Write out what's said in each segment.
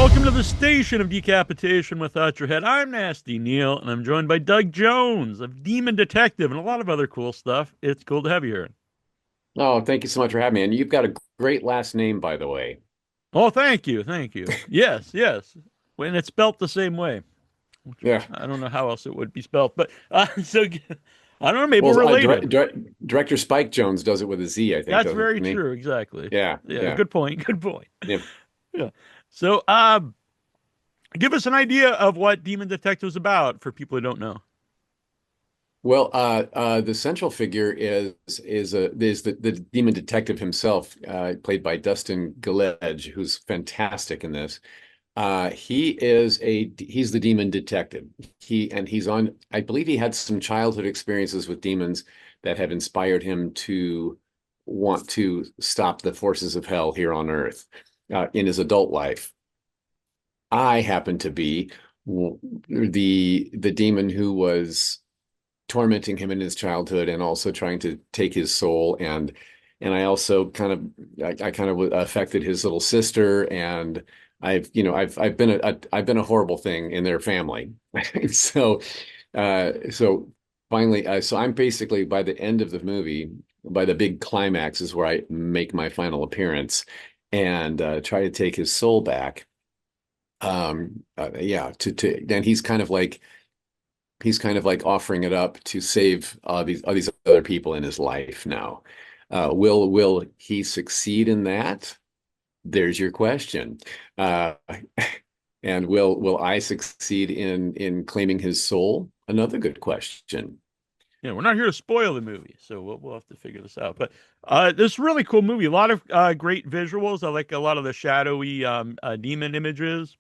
Welcome to the station of decapitation without your head. I'm Nasty Neal, and I'm joined by Doug Jones of Demon Detective and a lot of other cool stuff. It's cool to have you here. Oh, thank you so much for having me. And you've got a great last name, by the way. Oh, thank you, thank you. Yes, yes. When it's spelt the same way, which Yeah. I don't know how else it would be spelt, but I don't know. Maybe we're Well, related. Director Spike Jones does it with a Z, I think, That's doesn't very he? true. Exactly. Yeah, Yeah. yeah, Good point. Good point. yeah. Yeah. So, give us an idea of what Demon Detective is about for people who don't know. Well, the central figure is the demon detective himself, played by Dustin Gillege, who's fantastic in this. He's the demon detective. He's on. I believe he had some childhood experiences with demons that have inspired him to want to stop the forces of hell here on Earth in his adult life. I happen to be the demon who was tormenting him in his childhood and also trying to take his soul, and I also I kind of affected his little sister, and I've been a horrible thing in their family. So so finally, so I'm basically, by the end of the movie, by the big climax is where I make my final appearance and try to take his soul back. Yeah, to and he's kind of like offering it up to save these other people in his life now. Will he succeed in that? There's your question. Uh, and will I succeed in claiming his soul? Another good question. Yeah, we're not here to spoil the movie, so we'll have to figure this out. But this really cool movie. A lot of great visuals. I like a lot of the shadowy demon images.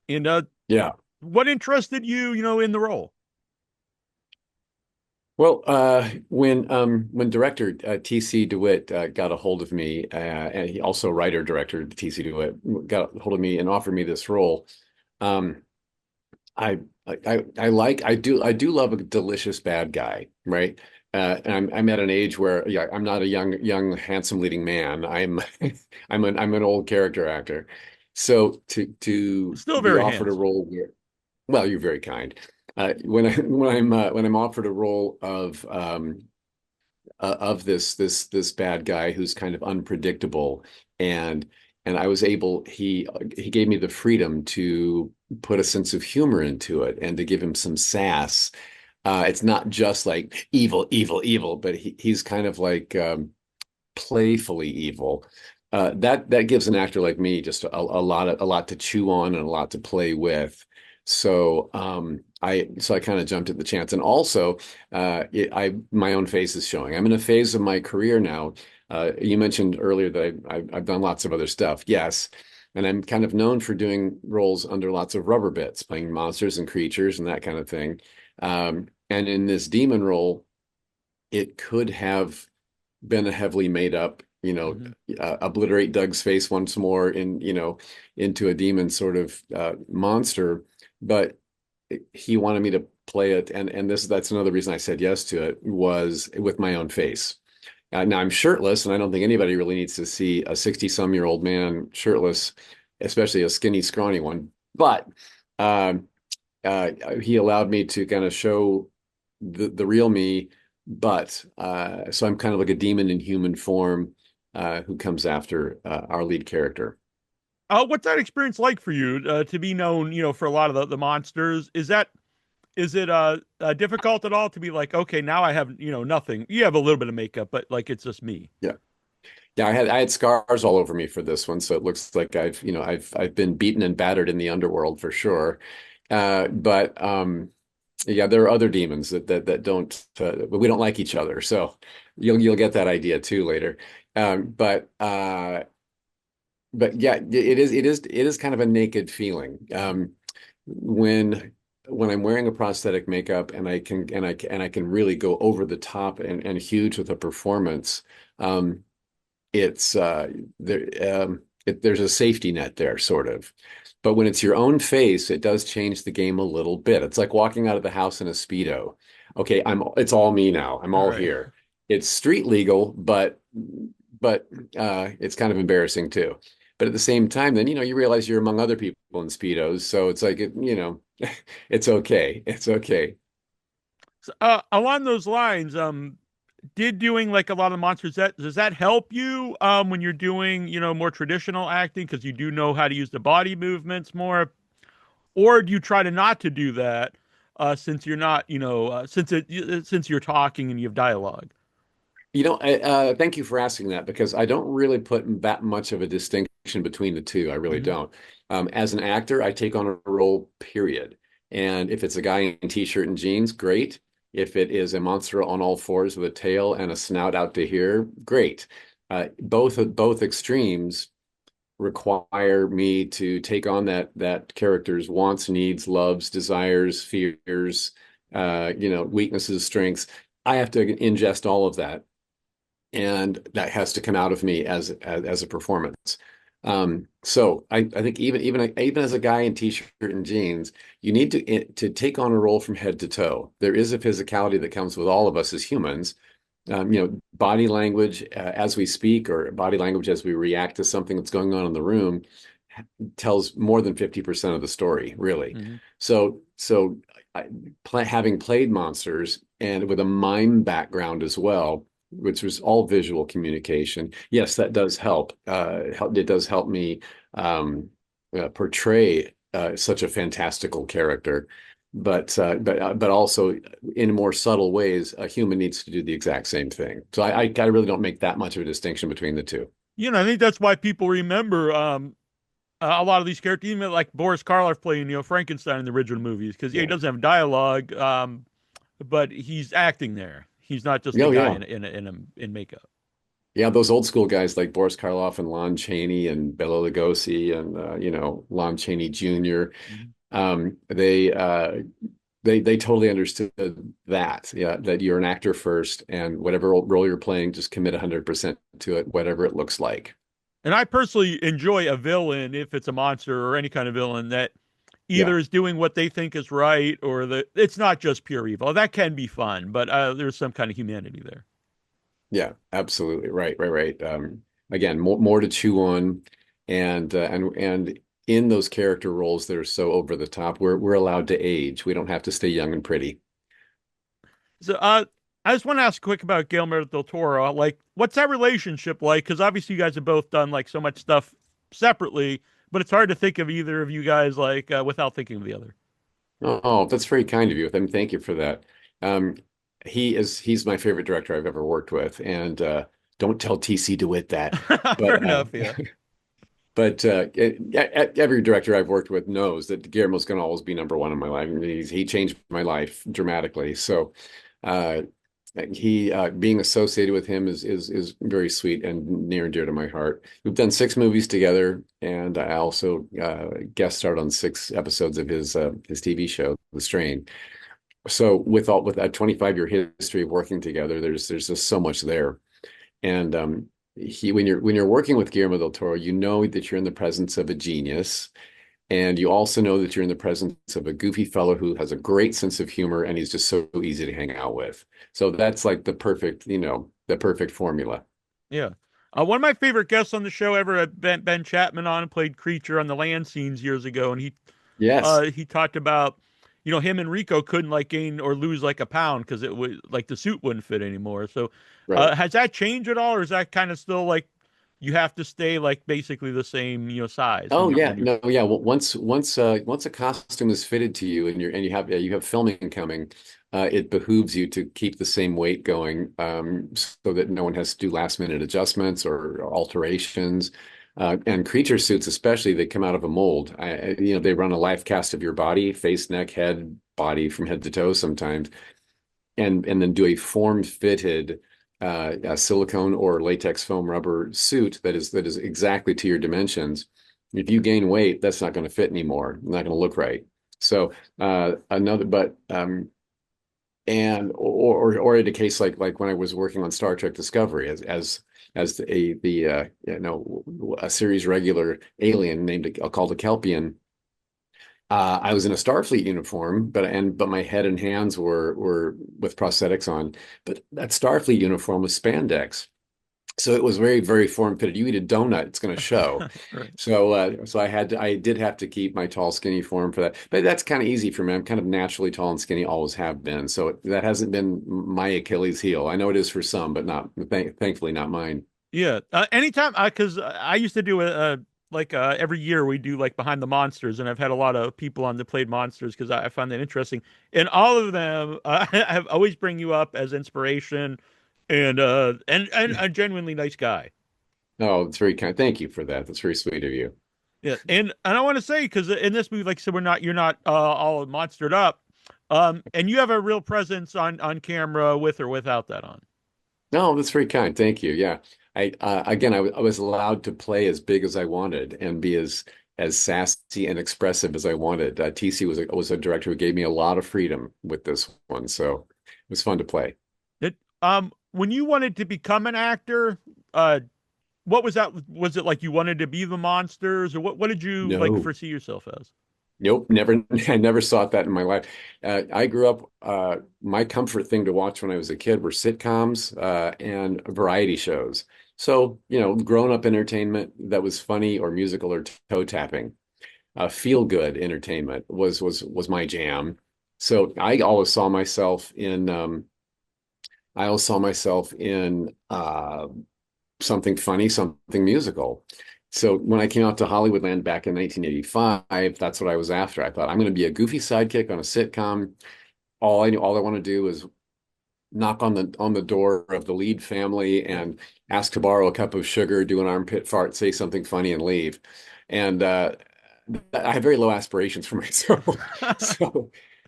And Yeah. what interested you, in the role? Well, when director T.C. DeWitt got a hold of me, and he also writer director T.C. DeWitt got a hold of me and offered me this role. Um, I I do love a delicious bad guy, right? And I'm at an age where, yeah, I'm not a young handsome leading man. I'm I'm an old character actor. So to Still be very offered a handsome. role where, well, you're very kind. When I'm offered a role of this bad guy who's kind of unpredictable, and I was able, he gave me the freedom to put a sense of humor into it and to give him some sass. It's not just like evil, evil, evil, but he's kind of like playfully evil. That gives an actor like me just a lot to chew on and a lot to play with. So I kind of jumped at the chance, and also I my own face is showing. I'm in a phase of my career now. You mentioned earlier that I've done lots of other stuff. Yes. And I'm kind of known for doing roles under lots of rubber bits, playing monsters and creatures and that kind of thing. And in this demon role, it could have been a heavily made up, Hmm. obliterate Doug's face once more into a demon sort of monster. But he wanted me to play it, and that's another reason I said yes to it, was with my own face. Now I'm shirtless, and I don't think anybody really needs to see a 60-some-year-old man shirtless, especially a skinny, scrawny one. But um, he allowed me to kind of show the real me, but so I'm kind of like a demon in human form who comes after our lead character. What's that experience like for you to be known, for a lot of the monsters? Is it difficult at all to be like, okay, now I have, nothing. You have a little bit of makeup, but like it's just me. Yeah. Yeah, I had scars all over me for this one, so it looks like I've been beaten and battered in the underworld for sure. But yeah, there are other demons that don't, but we don't like each other. So you'll get that idea too later. But yeah, it is kind of a naked feeling. When I'm wearing a prosthetic makeup, and I can really go over the top and huge with a performance. It's there's a safety net there, sort of. But when it's your own face, it does change the game a little bit. It's like walking out of the house in a Speedo. Okay, it's all me now. I'm All all right. here. It's street legal, but it's kind of embarrassing too. But at the same time, then, you realize you're among other people in Speedos. So it's like, it's okay. It's okay. So, along those lines, did doing like a lot of monsters, that does that help you when you're doing, more traditional acting because you do know how to use the body movements more, or do you try to not to do that since you're not, since you're talking and you have dialogue? Thank you for asking that because I don't really put that much of a distinction between the two. I really Hmm. don't. As an actor, I take on a role, period. And if it's a guy in t-shirt and jeans, great. If it is a monster on all fours with a tail and a snout out to here, great. Both extremes require me to take on that character's wants, needs, loves, desires, fears, weaknesses, strengths. I have to ingest all of that, and that has to come out of me as a performance. So I think even as a guy in t-shirt and jeans, you need to take on a role from head to toe. There is a physicality that comes with all of us as humans. Body language as we speak, or body language as we react to something that's going on in the room, tells more than 50% of the story, really. Hmm. Having played monsters and with a mime background as well, which was all visual communication, yes, that does help. It does help me portray such a fantastical character. But also in more subtle ways, a human needs to do the exact same thing. So I really don't make that much of a distinction between the two. I think that's why people remember a lot of these characters, even like Boris Karloff playing, Frankenstein in the original movies, because yeah, he Yeah. doesn't have dialogue, but he's acting there. He's not just a Oh guy yeah. in makeup. Yeah, those old school guys like Boris Karloff and Lon Chaney and Bela Lugosi and Lon Chaney Jr. Mhm. They totally understood that. Yeah, that you're an actor first, and whatever role you're playing, just commit 100% to it, whatever it looks like. And I personally enjoy a villain, if it's a monster or any kind of villain, that Yeah, either is doing what they think is right, or that it's not just pure evil. That can be fun, but there's some kind of humanity there. yeah, absolutely. Right. Again, more to chew on, and in those character roles that are so over the top, we're allowed to age. We don't have to stay young and pretty. So, I just want to ask quick about Guillermo del Toro. Like, what's that relationship like? Because obviously, you guys have both done like so much stuff separately, but it's hard to think of either of you guys like without thinking of the other. Oh, that's very kind of you. Thank you for that. Um, he's my favorite director I've ever worked with, and don't tell TC DeWitt that. Fair But enough. Yeah. every director I've worked with knows that Guillermo's going to always be number one in my life. I mean, he changed my life dramatically. So uh, he being associated with him is very sweet and near and dear to my heart. We've done 6 movies together, and I also guest starred on 6 episodes of his TV show, The Strain. So with a 25-year history of working together, there's just so much there. And he when you're working with Guillermo del Toro, you know that you're in the presence of a genius, and you also know that you're in the presence of a goofy fellow who has a great sense of humor, and he's just so easy to hang out with. So that's like the perfect formula. Yeah. One of my favorite guests on the show ever had Ben Chapman on, played Creature on the land scenes years ago, and Yes, he talked about him and Rico couldn't like gain or lose like a pound because it was like the suit wouldn't fit anymore. So right. has that changed at all, or is that kind of still like you have to stay like basically the same size Oh yeah, when you're no, yeah. Well, once a costume is fitted to you, and you have filming coming, it behooves you to keep the same weight going, so that no one has to do last minute adjustments or alterations. And creature suits, especially, they come out of a mold. They run a life cast of your body, face, neck, head, body from head to toe sometimes, and then do a form fitted a silicone or latex foam rubber suit that is exactly to your dimensions. If you gain weight, that's not going to fit anymore. Not going to look right. So another, but and or in a case like when I was working on Star Trek Discovery as a series regular alien called a Kelpian. I was in a Starfleet uniform, but my head and hands were with prosthetics on. But that Starfleet uniform was spandex, So it was very, very form fitted. You eat a donut, it's going to show. Right. So I did have to keep my tall, skinny form for that. But that's kind of easy for me. I'm kind of naturally tall and skinny, always have been. So that hasn't been my Achilles heel. I know it is for some, but not, thankfully, not mine. Yeah. Anytime, because I used to do like every year we do like behind the monsters, and I've had a lot of people on that played monsters because I find that interesting. And all of them, have always bring you up as inspiration, and a genuinely nice guy. Oh, it's very kind. Thank you for that. That's very sweet of you. Yeah, and I want to say because in this movie, like I said, you're not all monstered up, and you have a real presence on camera with or without that on. No, that's very kind. Thank you. Yeah. I was allowed to play as big as I wanted and be as sassy and expressive as I wanted. TC was a director who gave me a lot of freedom with this one, so it was fun to play. When you wanted to become an actor, uh, what was that? Was it like you wanted to be the monsters, or what did you like No. foresee yourself as? Nope, never. I never sought that in my life. I grew up. My comfort thing to watch when I was a kid were sitcoms and variety shows. So, grown-up entertainment that was funny or musical or toe tapping. Feel-good entertainment was my jam. So I always saw myself in something funny, something musical. So when I came out to Hollywoodland back in 1985, that's what I was after. I thought I'm going to be a goofy sidekick on a sitcom. All I want to do is knock on the door of the lead family Yeah. and ask to borrow a cup of sugar, do an armpit fart, say something funny, and leave. And I have very low aspirations for myself.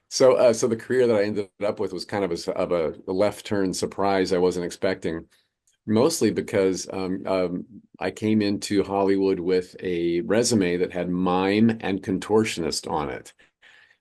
So, so the career that I ended up with was kind of a left turn surprise I wasn't expecting. Mostly because I came into Hollywood with a resume that had mime and contortionist on it.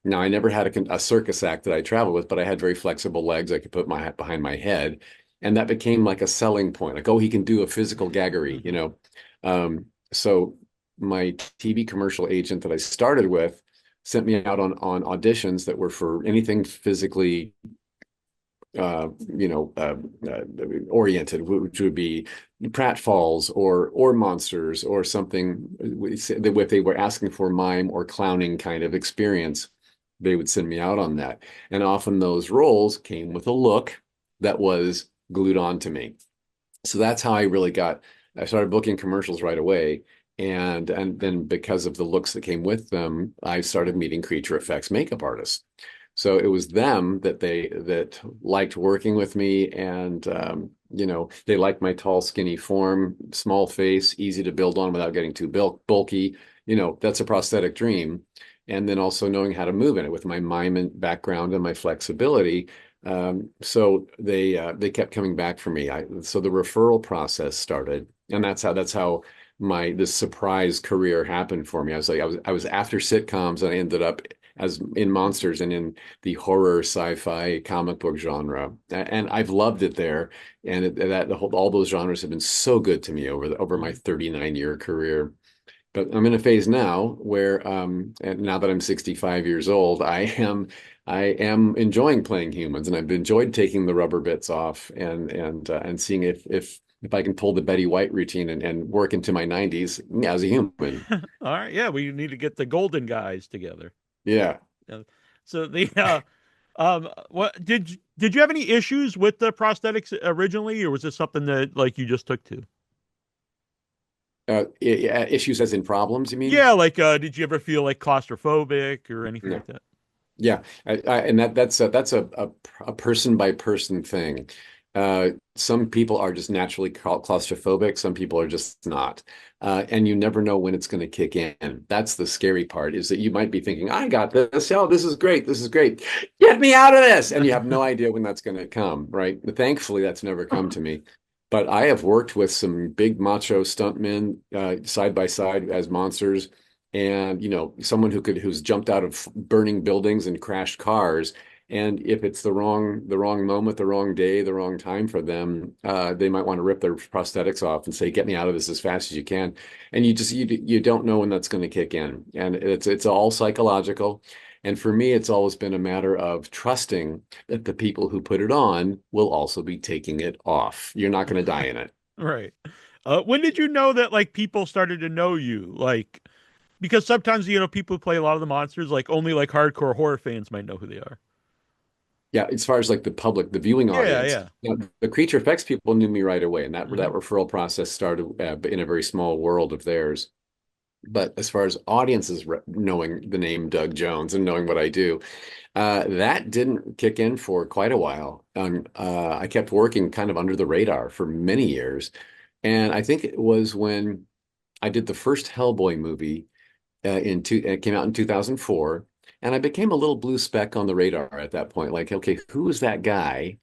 Now, I never had a circus act that I traveled with, but I had very flexible legs. I could put my hat behind my head. And that became like a selling point. Like, oh, he can do a physical gaggery, you Hmm. know? So my TV commercial agent that I started with sent me out on auditions that were for anything physically uh, you know, uh, uh, oriented, which would be pratfalls or monsters or something. If they were asking for mime or clowning kind of experience, they would send me out on that. And often those roles came with a look that was glued on to me. So that's how I started booking commercials right away. And then because of the looks that came with them, I started meeting creature effects makeup artists. So it was them that liked working with me, and they liked my tall, skinny form, small face, easy to build on without getting too bulky. That's a prosthetic dream. And then also knowing how to move in it with my mime background and my flexibility. So they kept coming back for me. So the referral process started, and that's how my this surprise career happened for me. I was after sitcoms, and I ended up as in monsters and in the horror sci-fi comic book genre, and I've loved it there. And all those genres have been so good to me over my Hmm. 39-year career. But I'm in a phase now where, and now that I'm 65 years old, I am enjoying playing humans, and I've enjoyed taking the rubber bits off and seeing if I can pull the Betty White routine and work into my 90s as a human. All right, yeah, we need to get the golden guys together. Yeah. Yeah. So what did you have any issues with the prosthetics originally, or was this something that like you just took to? Issues as in problems, you mean? Yeah, like did you ever feel like claustrophobic or anything No. like that? Yeah, and that's a person by person thing. Some people are just naturally claustrophobic. Some people are just not, and you never know when it's going to kick in. That's the scary part, is that you might be thinking, "I got this. Oh, this is great. This is great. Get me out of this!" And you have no idea when that's going to come. Right? Thankfully, that's never come to me. But I have worked with some big macho stuntmen side by side as monsters, and someone who's jumped out of burning buildings and crashed cars. And if it's the wrong moment, the wrong day, the wrong time for them, they might want to rip their prosthetics off and say, "Get me out of this as fast as you can." And you don't know when that's going to kick in, and it's all psychological. And for me, it's always been a matter of trusting that the people who put it on will also be taking it off. You're not going to die in it. Right. When did you know that like people started to know you? Like, because sometimes people who play a lot of the monsters, like only like hardcore horror fans might know who they are. Yeah, as far as like the public, the viewing Yeah, audience, yeah. the creature effects people knew me right away, and that Hmm. referral process started in a very small world of theirs. But as far as audiences knowing the name Doug Jones and knowing what I do, that didn't kick in for quite a while. I kept working kind of under the radar for many years, and I think it was when I did the first Hellboy movie it came out in 2004, and I became a little blue speck on the radar at that point. Like, okay, who is that guy?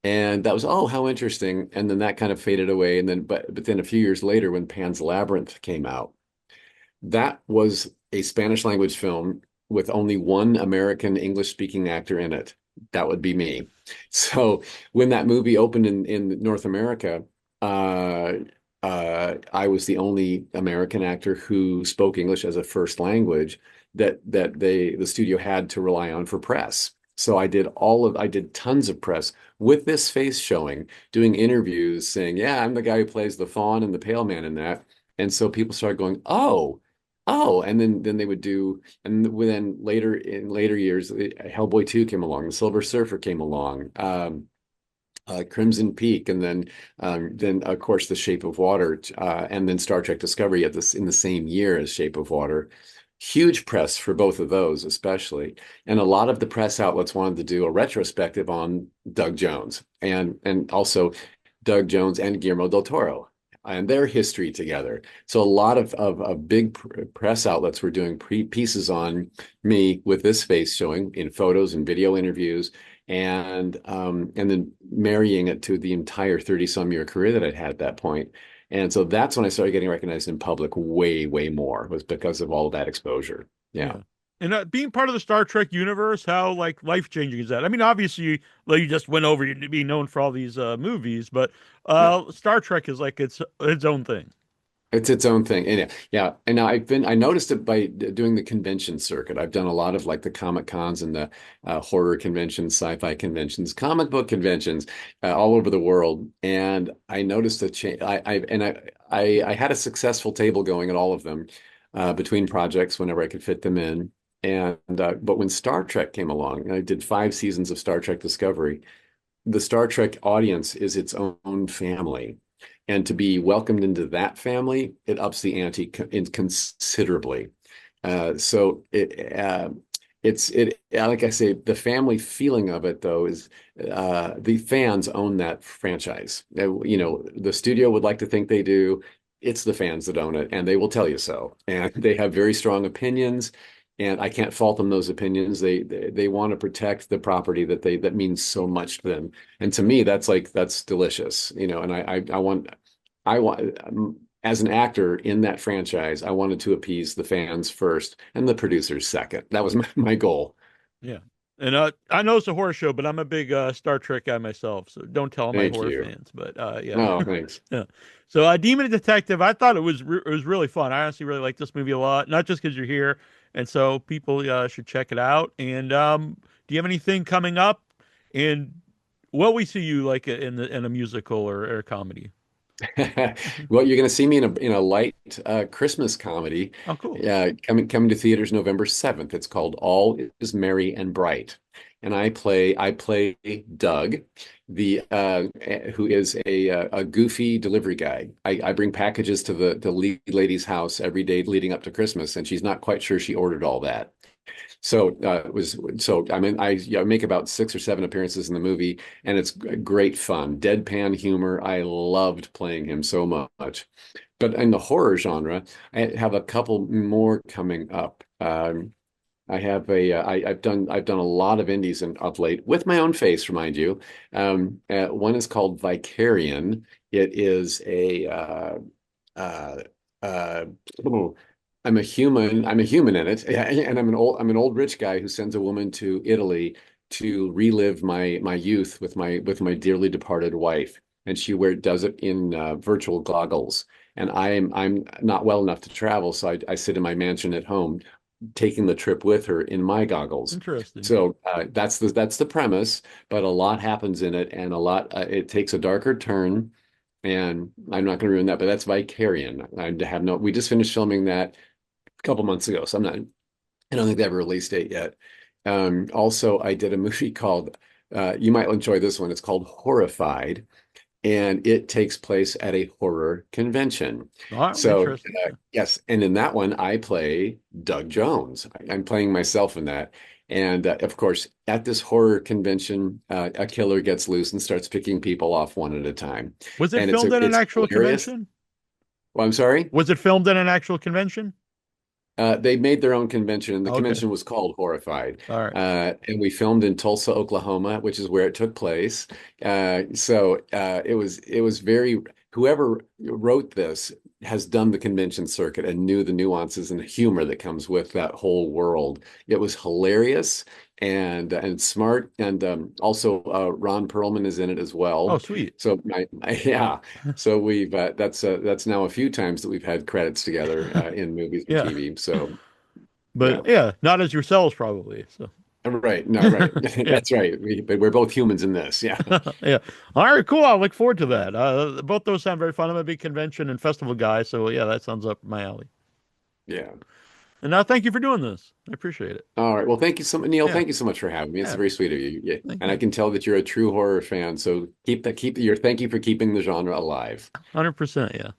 And that was, oh, how interesting. And then that kind of faded away. And then, but then a few years later, when Pan's Labyrinth came out, that was a Spanish language film with only one American English speaking actor in it. That would be me. So when that movie opened in North America, uh, I was the only American actor who spoke English as a first language the studio had to rely on for press. So I did tons of press with this face showing, doing interviews saying, yeah, I'm the guy who plays the fawn and the pale man in that. And so people started going, oh, and then they would do, and then later in later years, Hellboy 2 came along, the Silver Surfer came along, Crimson Peak, and then of course The Shape of Water, and then Star Trek Discovery at this in the same year as Shape of Water. Huge press for both of those, especially, and a lot of the press outlets wanted to do a retrospective on Doug Jones and also Doug Jones and Guillermo del Toro and their history together. So a lot of big press outlets were doing pieces on me with this face showing in photos and video interviews, and then marrying it to the entire 30 some year career that I'd had at that point. And so that's when I started getting recognized in public way, way more was because of all of that exposure. Yeah. Yeah. And being part of the Star Trek universe, how like life changing is that? I mean, obviously, like you just went over to be known for all these movies, but Yeah. Star Trek is like its own thing. It's its own thing. And yeah. And now I noticed it by doing the convention circuit. I've done a lot of like the Comic Cons and the horror conventions, sci-fi conventions, comic book conventions all over the world. And I noticed a change. I had a successful table going at all of them between projects whenever I could fit them in. But when Star Trek came along, and I did 5 seasons of Star Trek Discovery, the Star Trek audience is its own family. And to be welcomed into that family, it ups the ante considerably. So like I say, the family feeling of it though is the fans own that franchise. The studio would like to think they do. It's the fans that own it, and they will tell you so. And they have very strong opinions, and I can't fault them those opinions. They want to protect the property that means so much to them. And to me, that's delicious, And I want as an actor in that franchise, I wanted to appease the fans first and the producers second. That was my goal. Yeah. And I know it's a horror show, but I'm a big Star Trek guy myself, so don't tell my Thank horror you. fans. But yeah. Oh, thanks. Yeah. So Demon Detective, I thought it was really fun. I honestly really like this movie a lot, not just because you're here, and so people should check it out. And do you have anything coming up? And what we see you like in a musical or a comedy? Well, you're going to see me in a light Christmas comedy Oh, cool. coming to theaters November 7th. It's called All Is Merry and Bright. And I play Doug, the who is a goofy delivery guy. I bring packages to the lead lady's house every day leading up to Christmas, and she's not quite sure she ordered all that. So it was so I mean I make about 6 or 7 appearances in the movie, and it's great fun. Deadpan humor. I loved playing him so much. But in the horror genre, I have a couple more coming up. I've done a lot of indies of late with my own face, remind you. One is called Vicarian. It is a uh, uh, oh, I'm a human in it, and I'm an old rich guy who sends a woman to Italy to relive my youth with my dearly departed wife, and does it in virtual goggles. And I'm not well enough to travel, so I sit in my mansion at home, taking the trip with her in my goggles. Interesting. So that's the premise, but a lot happens in it, and it takes a darker turn, and I'm not going to ruin that, but that's Vicarion. I have no. We just finished filming that a couple months ago, so I'm not. I don't think they have a release date yet. Also, I did a movie called. You might enjoy this one. It's called Horrified, and it takes place at a horror convention. Oh, So, interesting. yes, and in that one, I play Doug Jones. I'm playing myself in that. And of course, at this horror convention, a killer gets loose and starts picking people off one at a time. Was it And filmed in an it's actual hilarious. convention? Well, I'm sorry. Was it filmed in an actual convention? They made their own convention, and the Okay. convention was called Horrified. All right. And we filmed in Tulsa, Oklahoma, which is where it took place. It was very whoever wrote this has done the convention circuit and knew the nuances and the humor that comes with that whole world. It was hilarious and smart, and also Ron Perlman is in it as Oh, well. sweet. So yeah. So we've that's now a few times that we've had credits together in movies and Yeah. TV. So But yeah, yeah, not as yourselves probably. So right. No, right. yeah. That's right. But we're both humans in this. Yeah, Yeah. All right, cool. I look forward to that. Both those sound very fun. I'm a big convention and festival guy, so yeah, that sounds up my alley. yeah. And thank you for doing this. I appreciate it. All right. Well, thank you so much, Neil. Yeah. Thank you so much for having me. It's Yeah. very sweet of you. Yeah. Thank And I you. can tell that you're a true horror fan. So keep that. Keep your. Thank you for keeping the genre alive. 100%. Yeah.